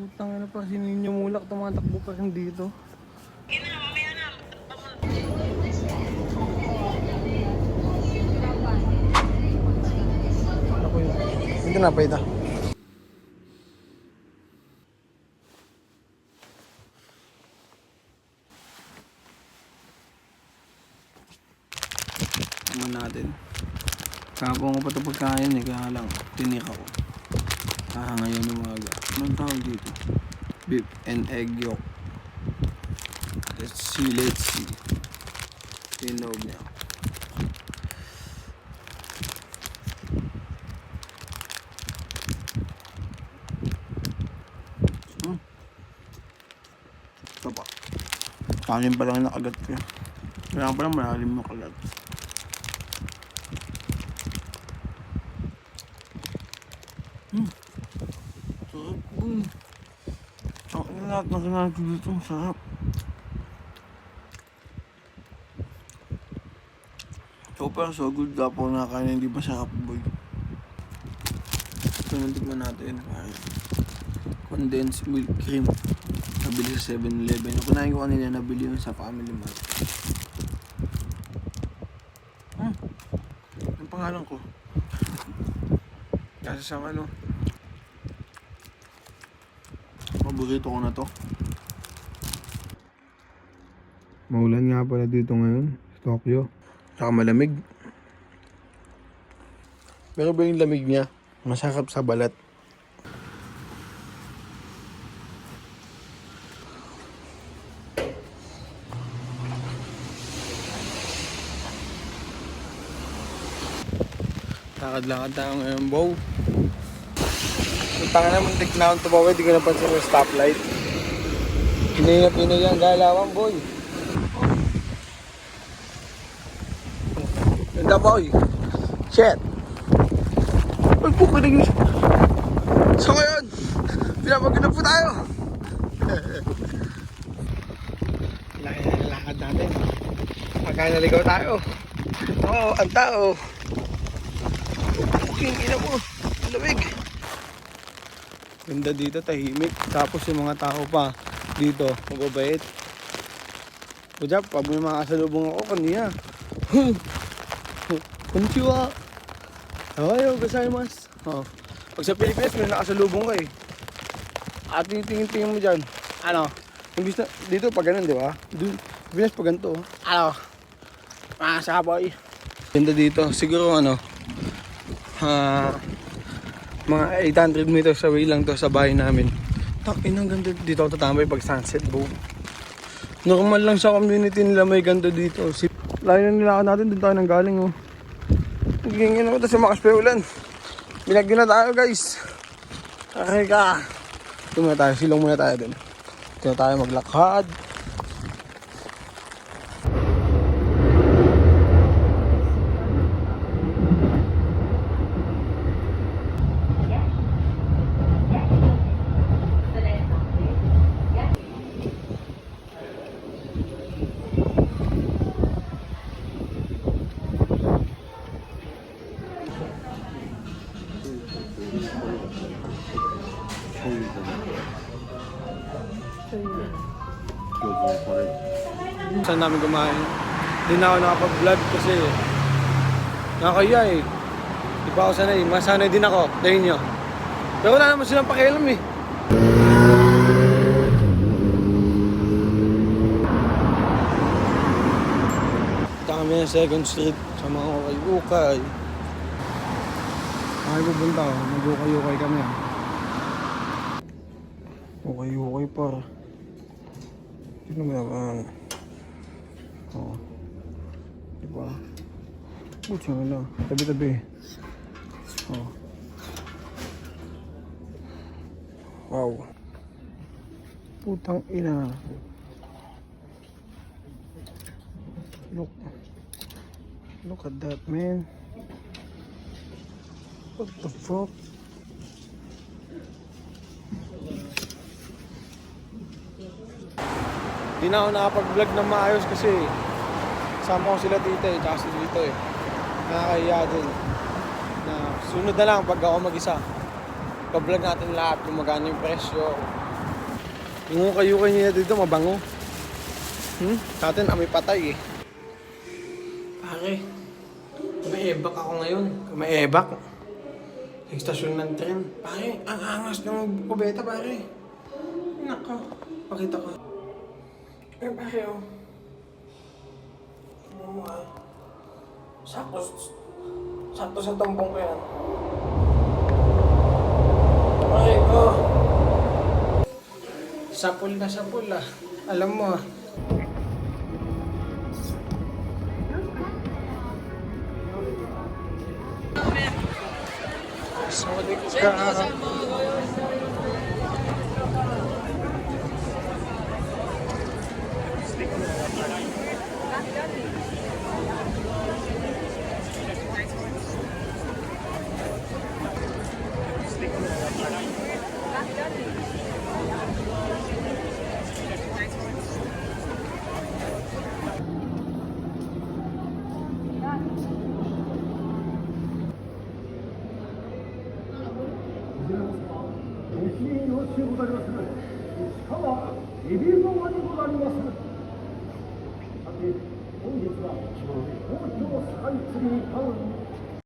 Putang ina pa, si Ninyo Mulak tumatakbo pa rin dito. Ako yun. Hindi na pa ito. Naman natin. Kapon ko pa ito pagkain eh, kaya lang tinik ako. Ngayon umaga. Anong tawag dito? Beef and egg yolk. Let's see. Tinog niya. Ito pa. Kanin pa lang nakagat ko. Kaya pa lang malalim yung kagat. Sarap po. Ang lahat ng kinain dito, sarap. So far so good. Dapo nakakain, hindi ba sarap boy. Ito natikman natin. Condensed milk cream. Nabili sa 7-Eleven. Yung kunain ko kanina, nabili yun sa Family Mart. Ang pangalan ko. Kasi sa paborito ko na to. Maulan nga pala dito ngayon sa Tokyo. Saka malamig. Pero ba yung lamig niya? Masarap sa balat. Lakad-lakad tayo ngayon, bow. Punta ka naman, tignan ko tumawid, di ko napansin yung stoplight. Pinay ang galawan, boy. Ganda, boy. Shit. Ay, pukinig yun. So ngayon, pinapagod na po tayo. Lakad natin. Pagka naligaw tayo. Oo, ang tao. Puking ina mo. Lamig. Ganda dito, tahimik. Tapos yung mga tao pa dito, mababait. Kujap, pag may mga kasalubong ako kanina. Konnichiwa. Ayaw, gozaimasu. Pag sa Pilipinas, may nakasalubong ka eh. At tingin-tingin mo dyan. Imbis na, dito pag ganun, di ba? Pilipinas pag ganito. Saboy. Ganda dito. Siguro mga 800 meters away lang to sa bahay namin. Takin ang ganda dito ako tatambay pag sunset, bro. Normal lang sa community nila may ganda dito. Layo na nila natin, doon tayo nang galing oh. Gingin ako sa makas pa ulan. Binagyo na tayo guys. Okay ka. Ito muna tayo, silong muna tayo dun. Ito tayo maglakad. Saan namin kumain? Hindi na ako nakapag-vlog kasi nakakaya eh. Di pa ako sanay. Masanay din ako dahil nyo. Pero wala naman silang pakialam eh. Punta kami ng 2nd Street sa mga ukay-ukay. Ay pupunta ako. Mag-ukay-ukay kami ah. Ukay-ukay par. Sino mo naman? Diba? Butsa nga lang. Tabi-tabi. Wow. Putang ina. Look at that, man. What the fuck? Di na ako nakapag-vlog ng maayos kasi sama ko sila tita eh, tsaka si dito eh. Nakakahiya din. Sunod na lang pag ako mag-isa. Pa-vlog natin lahat kung magkano yung presyo, Yung kayo niya dito, mabango. Sa atin, amoy patay eh. Pare, may ebak ako ngayon. May ebak. Sa istasyon ng tren. Pare, ang angas ng kubeta, pare. Nako, pakita ko. Eh, pare, oh. Ano mo ah. Sakto sa tumbong ko yan. Pare, oh. Sapul na sapul ah. Alam mo ah. Sorry ka.